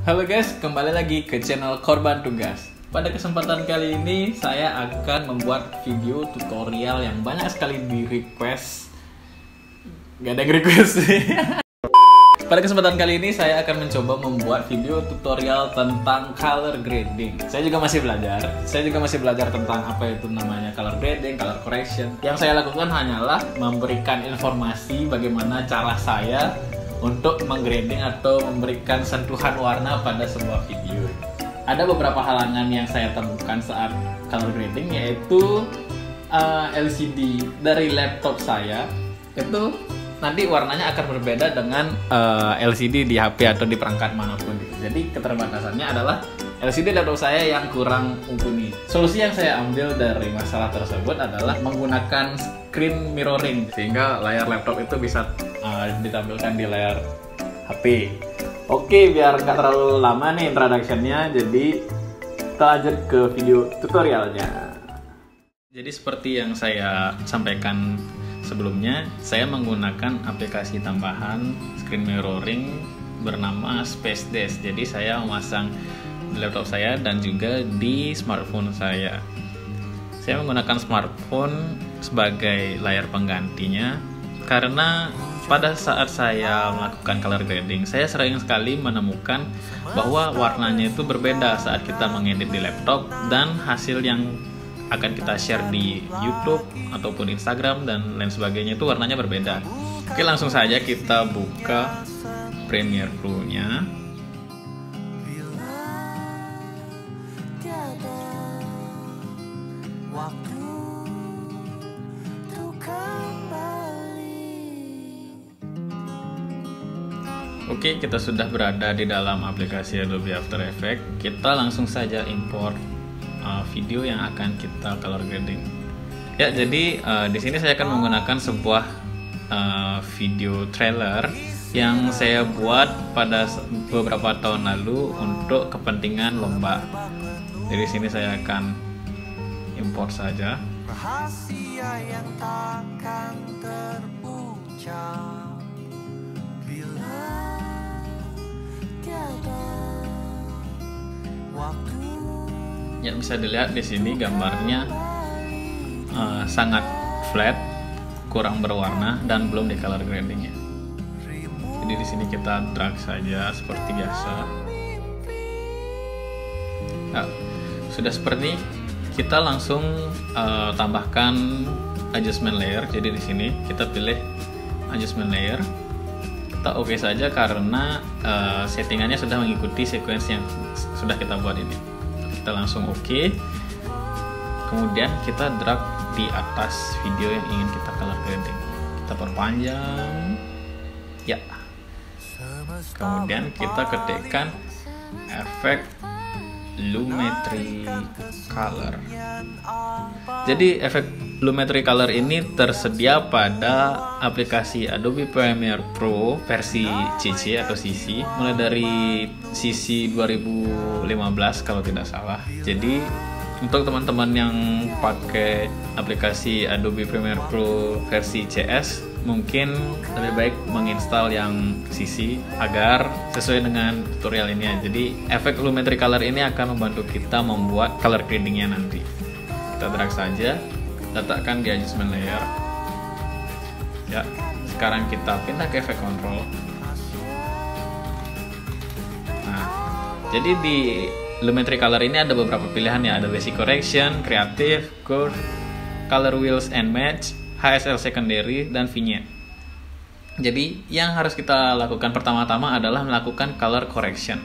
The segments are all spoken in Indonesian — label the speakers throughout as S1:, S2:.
S1: Halo guys, kembali lagi ke channel Korban Tugas. Pada kesempatan kali ini saya akan membuat video tutorial yang banyak sekali di request. Gak ada yang request sih. Pada kesempatan kali ini saya akan mencoba membuat video tutorial tentang color grading. Saya juga masih belajar tentang apa itu namanya color grading, color correction. Yang saya lakukan hanyalah memberikan informasi bagaimana cara saya untuk menggrading atau memberikan sentuhan warna pada sebuah video. Ada beberapa halangan yang saya temukan saat color grading, yaitu LCD dari laptop saya itu nanti warnanya akan berbeda dengan LCD di HP atau di perangkat manapun. Jadi keterbatasannya adalah LCD laptop saya yang kurang mumpuni. Solusi yang saya ambil dari masalah tersebut adalah menggunakan screen mirroring, sehingga layar laptop itu bisa ditampilkan di layar HP. Oke, biar nggak terlalu lama nih introduction-nya, jadi kita lanjut ke video tutorialnya. Jadi seperti yang saya sampaikan sebelumnya, saya menggunakan aplikasi tambahan screen mirroring bernama Space Dash. Jadi saya memasang di laptop saya dan juga di smartphone saya. Saya menggunakan smartphone sebagai layar penggantinya karena pada saat saya melakukan color grading, saya sering sekali menemukan bahwa warnanya itu berbeda saat kita mengedit di laptop dan hasil yang akan kita share di YouTube ataupun Instagram dan lain sebagainya itu warnanya berbeda. Oke, langsung saja kita buka Premiere Pro-nya. Oke, kita sudah berada di dalam aplikasi Adobe After Effects. Kita langsung saja import video yang akan kita color grading. Ya, jadi di sini saya akan menggunakan sebuah video trailer yang saya buat pada beberapa tahun lalu untuk kepentingan lomba. Jadi di sini saya akan import saja. Rahasia yang takkan terucap bila tiada waktu. Ya, bisa dilihat di sini gambarnya sangat flat, kurang berwarna dan belum di color grading ya. Jadi di sini kita drag saja seperti biasa. Nah, sudah seperti kita langsung tambahkan adjustment layer. Jadi di sini kita pilih adjustment layer. Kita oke saja karena settingannya sudah mengikuti sequence yang sudah kita buat ini. Kita langsung oke. Kemudian kita drag di atas video yang ingin kita color grading. Kita perpanjang. Ya. Kemudian kita ketikkan efek Lumetri Color. Jadi efek Lumetri Color ini tersedia pada aplikasi Adobe Premiere Pro versi CC atau CC, mulai dari CC 2015 kalau tidak salah. Jadi untuk teman-teman yang pakai aplikasi Adobe Premiere Pro versi CS, mungkin lebih baik menginstal yang CC agar sesuai dengan tutorial ini. Jadi efek Lumetri Color ini akan membantu kita membuat color gradingnya nanti. Kita drag saja, letakkan di adjustment layer. Ya, sekarang kita pindah ke efek control. Nah, jadi di Lumetri Color ini ada beberapa pilihan ya, ada basic correction, creative, curve, color wheels and match, HSL secondary, dan vignette. Jadi yang harus kita lakukan pertama-tama adalah melakukan color correction.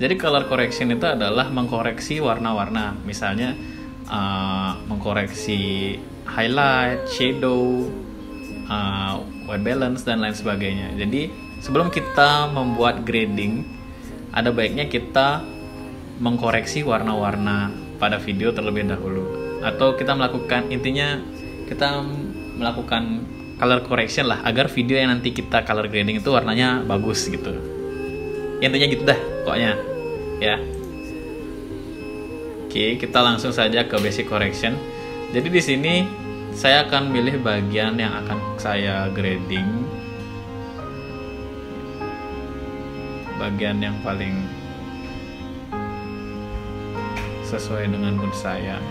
S1: Jadi color correction itu adalah mengkoreksi warna-warna, misalnya mengkoreksi highlight, shadow, white balance, dan lain sebagainya. Jadi sebelum kita membuat grading, ada baiknya kita mengkoreksi warna-warna pada video terlebih dahulu, atau kita melakukan, intinya kita melakukan color correction lah, agar video yang nanti kita color grading itu warnanya bagus gitu. Intinya gitu dah pokoknya ya. Oke, kita langsung saja ke basic correction. Jadi di sini saya akan pilih bagian yang akan saya grading, bagian yang paling sesuai dengan mood saya.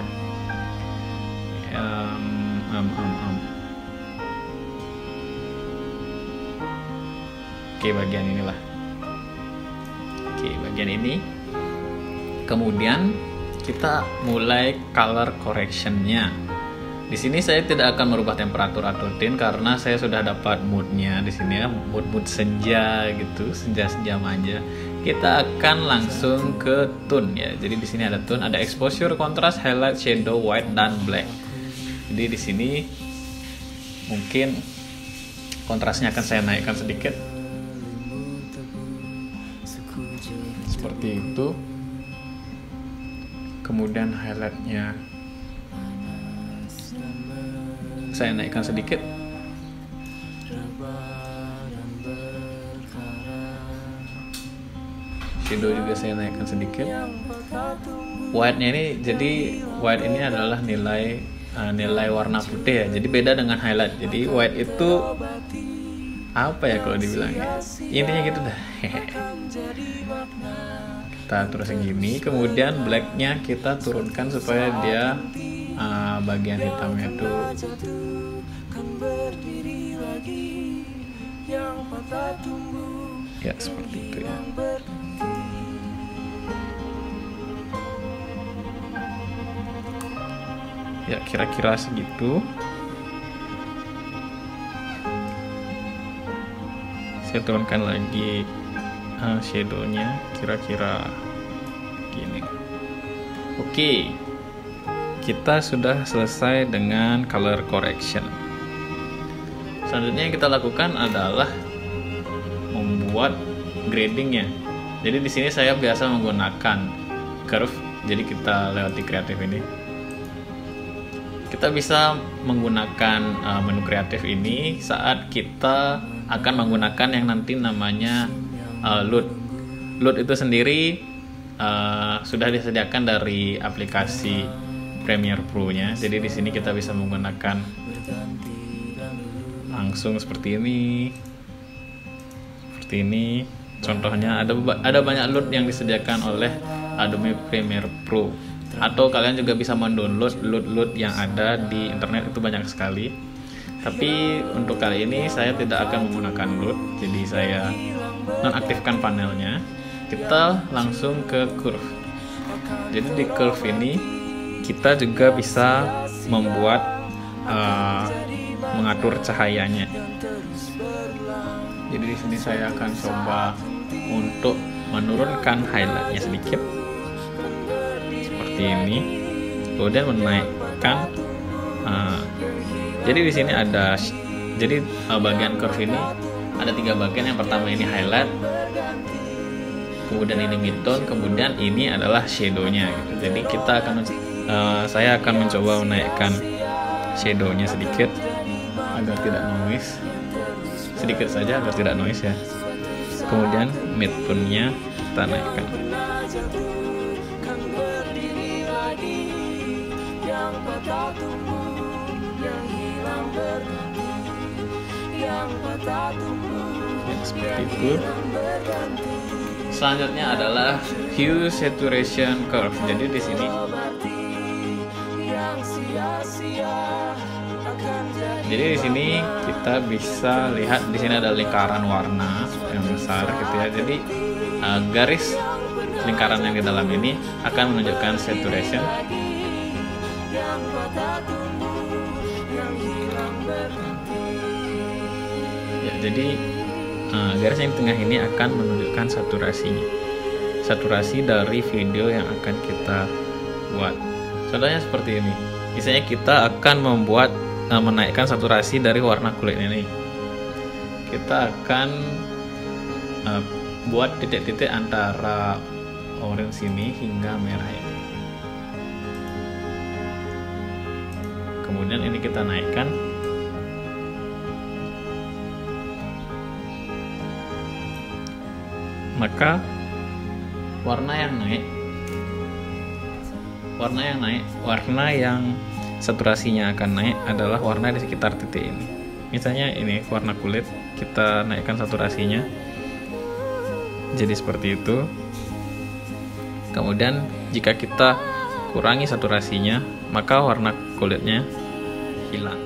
S1: Oke, bagian inilah. Oke, bagian ini. Kemudian kita mulai color correction-nya. Di sini saya tidak akan merubah temperatur atau tint karena saya sudah dapat moodnya di sini ya, mood senja gitu, senja manja. Kita akan langsung ke tone ya. Jadi di sini ada tone, ada exposure, contrast, highlight, shadow, white dan black. Jadi di sini mungkin kontrasnya akan saya naikkan sedikit. Seperti itu. Kemudian highlightnya saya naikkan sedikit. Shadow juga saya naikkan sedikit. White-nya ini, jadi white ini adalah nilai warna putih ya. Jadi beda dengan highlight. Jadi white itu apa ya kalau dibilangnya? Intinya gitu dah. Kita terusin gini. Kemudian black-nya kita turunkan supaya dia bagian hitamnya tuh ya seperti itu ya. Ya kira-kira segitu. Saya turunkan lagi shadownya kira-kira gini. Oke. Kita sudah selesai dengan color correction. Selanjutnya yang kita lakukan adalah membuat gradingnya. Jadi di sini saya biasa menggunakan curve. Jadi kita lewati kreatif ini. Kita bisa menggunakan menu kreatif ini saat kita akan menggunakan yang nanti namanya LUT. LUT itu sendiri sudah disediakan dari aplikasi Premiere Pro-nya. Jadi di sini kita bisa menggunakan langsung seperti ini. Seperti ini. Contohnya ada banyak LUT yang disediakan oleh Adobe Premiere Pro. Atau kalian juga bisa mendownload LUT yang ada di internet, itu banyak sekali. Tapi untuk kali ini saya tidak akan menggunakan LUT. Jadi saya nonaktifkan panelnya. Kita langsung ke curve. Jadi di curve ini kita juga bisa membuat mengatur cahayanya. Jadi di sini saya akan coba untuk menurunkan highlightnya sedikit seperti ini, kemudian menaikkan. Jadi di sini ada, jadi bagian curve ini ada 3 bagian. Yang pertama ini highlight, kemudian ini midtone, kemudian ini adalah shadownya gitu. Jadi kita akan saya akan mencoba menaikkan shadownya sedikit agar tidak noise, sedikit saja agar tidak noise ya. Kemudian midtone-nya kita naikkan. Ya, seperti itu. Selanjutnya adalah hue saturation curve. Jadi di sini kita bisa lihat di sini ada lingkaran warna yang besar gitu ya. Jadi garis lingkaran yang di dalam ini akan menunjukkan saturation. Ya, jadi garis yang di tengah ini akan menunjukkan saturasi dari video yang akan kita buat. Contohnya seperti ini. Misalnya kita akan menaikkan saturasi dari warna kulit ini. Kita akan buat titik-titik antara orange ini hingga merah ini. Kemudian ini kita naikkan. Maka warna yang saturasinya akan naik adalah warna di sekitar titik ini. Misalnya ini warna kulit, kita naikkan saturasinya jadi seperti itu. Kemudian jika kita kurangi saturasinya, maka warna kulitnya hilang.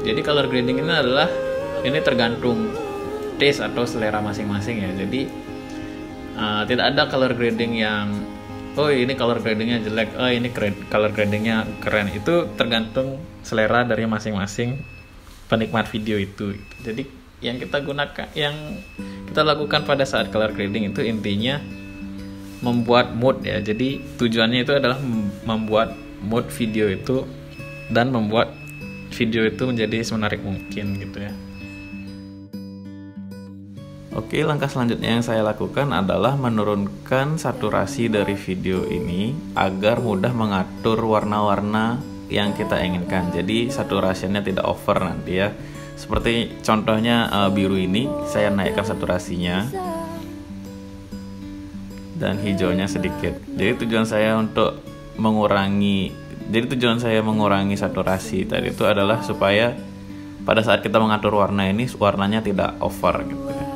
S1: Jadi color grading ini tergantung taste atau selera masing-masing ya. Jadi tidak ada color grading yang oh ini color gradingnya jelek, oh ini color gradingnya keren. Itu tergantung selera dari masing-masing penikmat video itu. Jadi yang kita lakukan pada saat color grading itu intinya membuat mood ya. Jadi tujuannya itu adalah membuat mood video itu dan membuat video itu menjadi semenarik mungkin gitu ya. Oke, langkah selanjutnya yang saya lakukan adalah menurunkan saturasi dari video ini agar mudah mengatur warna-warna yang kita inginkan. Jadi saturasinya tidak over nanti ya. Seperti contohnya biru ini, saya naikkan saturasinya dan hijaunya sedikit. Jadi tujuan saya mengurangi saturasi tadi itu adalah supaya pada saat kita mengatur warna ini warnanya tidak over gitu ya.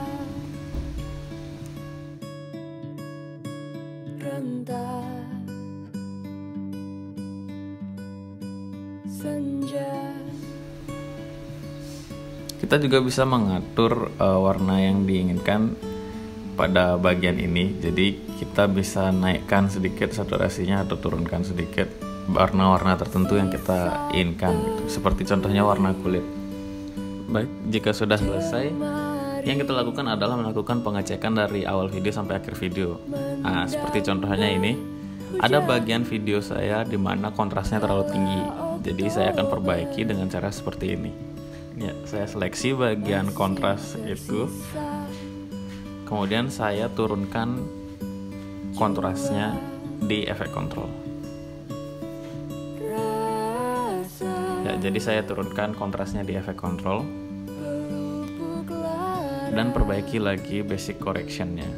S1: Kita juga bisa mengatur warna yang diinginkan pada bagian ini. Jadi kita bisa naikkan sedikit saturasinya atau turunkan sedikit warna-warna tertentu yang kita inginkan gitu. Seperti contohnya warna kulit. Baik, jika sudah selesai, yang kita lakukan adalah melakukan pengecekan dari awal video sampai akhir video. Nah, seperti contohnya ini, ada bagian video saya di mana kontrasnya terlalu tinggi. Jadi saya akan perbaiki dengan cara seperti ini. Ya, saya seleksi bagian kontras itu. Kemudian saya turunkan kontrasnya di efek control. Ya, jadi saya turunkan kontrasnya di efek control dan perbaiki lagi basic correctionnya.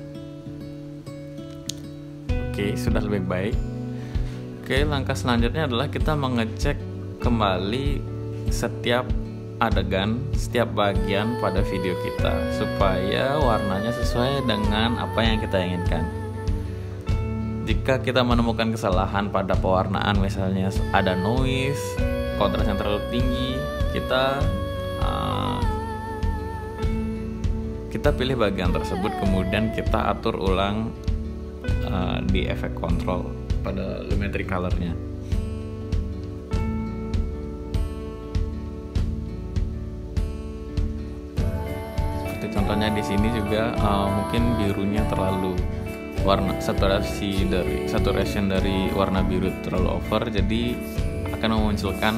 S1: Oke, sudah lebih baik. Oke, langkah selanjutnya adalah kita mengecek kembali setiap adegan, setiap bagian pada video kita supaya warnanya sesuai dengan apa yang kita inginkan. Jika kita menemukan kesalahan pada pewarnaan, misalnya ada noise, kontras yang terlalu tinggi, kita pilih bagian tersebut, kemudian kita atur ulang di efek control pada lumetri colornya. Seperti contohnya di sini juga mungkin birunya terlalu saturation dari warna biru terlalu over, jadi akan memunculkan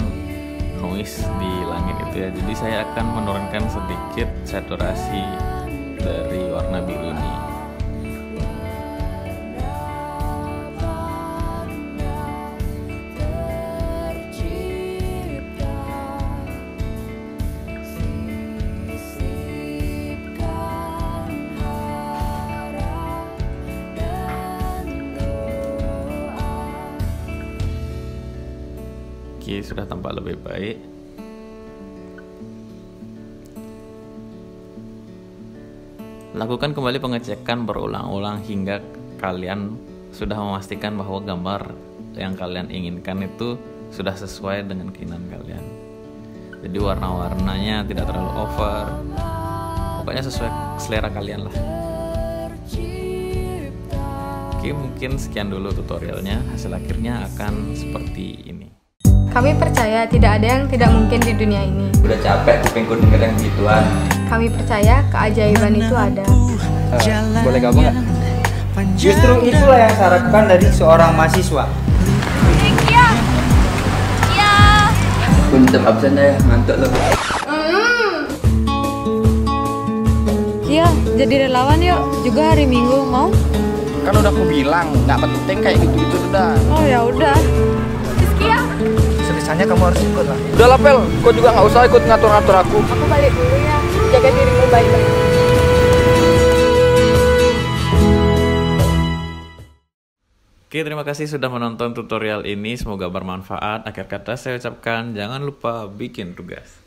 S1: noise di langit itu ya. Jadi saya akan menurunkan sedikit saturasi dari warna biru ini. Oke, sudah tampak lebih baik. Lakukan kembali pengecekan berulang-ulang hingga kalian sudah memastikan bahwa gambar yang kalian inginkan itu sudah sesuai dengan keinginan kalian. Jadi warna-warnanya tidak terlalu over, pokoknya sesuai selera kalian lah. Oke, mungkin sekian dulu tutorialnya. Hasil akhirnya akan seperti ini.
S2: Kami percaya tidak ada yang tidak mungkin di dunia ini.
S3: Udah capek kupingku denger yang gituan.
S2: Kami percaya keajaiban itu ada.
S3: Boleh gabung nggak? Justru itulah yang saya harapkan dari seorang mahasiswa.
S4: Iya.
S3: Punten absen ya, ngantuk loh.
S4: Iya, jadi relawan yuk. Juga hari Minggu mau?
S3: Kan udah aku bilang nggak penting kayak gitu-gitu udah.
S4: Oh ya udah.
S2: Rizky ya?
S3: Sebisanya kamu harus ikut lah. Udah lah Pel, kau juga nggak usah ikut ngatur-ngatur aku.
S2: Aku balik dulu ya. Jaga dirimu baik-baik.
S1: Oke, terima kasih sudah menonton tutorial ini. Semoga bermanfaat. Akhir kata saya ucapkan jangan lupa bikin tugas.